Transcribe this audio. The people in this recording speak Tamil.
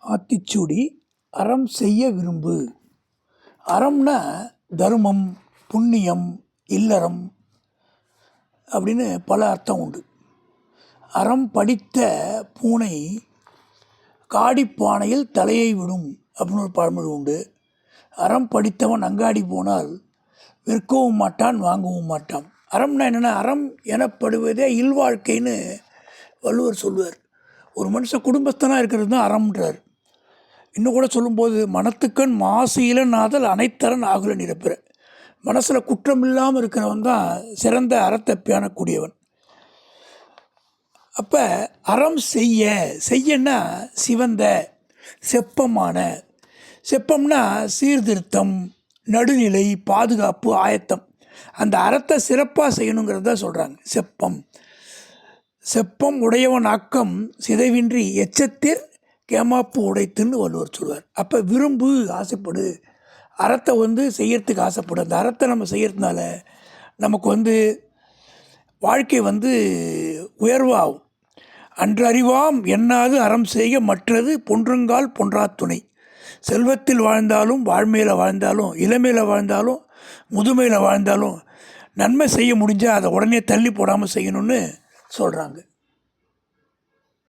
ஆத்திச்சூடி அறம் செய்ய விரும்பு. அறம்னா தர்மம், புண்ணியம், இல்லறம் அப்படின்னு பல அர்த்தம் உண்டு. அறம் படித்த பூனை காடிப்பானையில் தலையை விடும் அப்படின்னு ஒரு பழமொழி உண்டு. அறம் படித்தவன் அங்காடி போனால் விற்கவும் மாட்டான், வாங்கவும் மாட்டான். அறம்னா என்னென்னா, அறம் எனப்படுவதே இல்வாழ்க்கைன்னு வள்ளுவர் சொல்லுவார். ஒரு மனுஷன் குடும்பஸ்தனாக இருக்கிறது தான் அறம்ன்றார். இன்னும் கூட சொல்லும்போது, மனத்துக்கண் மாசு இலனாதல் அனைத்தரன் ஆகுல நிரப்புற. மனசில் குற்றம் இல்லாமல் இருக்கிறவன் தான் சிறந்த அறத்தை பேணக்கூடியவன். அப்போ அறம் செய்யன்னா சிவந்த செப்பமான. செப்பம்னா சீர்திருத்தம், நடுநிலை, பாதுகாப்பு, ஆயத்தம். அந்த அறத்தை சிறப்பாக செய்யணுங்கிறது தான் சொல்கிறாங்க செப்பம். செப்பம் உடையவன் ஆக்கம் சிதைவின்றி எச்சத்திற் கேமாப்பு உடைத்துன்னு வள்ளுவர் சொல்வார். அப்போ விரும்பு, ஆசைப்படு, அறத்தை செய்யறதுக்கு ஆசைப்படு. அந்த அறத்தை நம்ம செய்யறதுனால நமக்கு வாழ்க்கை உயர்வாகும். அன்றறிவாம் எண்ணாது அறம் செய்க மற்றது பொன்றுங்கால் பொன்றா துணை. செல்வத்தில் வாழ்ந்தாலும், வாழ்மையில் வாழ்ந்தாலும், இளமையில் வாழ்ந்தாலும், முதுமையில் வாழ்ந்தாலும் நன்மை செய்ய முடிஞ்சால் அதை உடனே தள்ளி போடாமல் செய்யணும்னு சொல்கிறாங்க.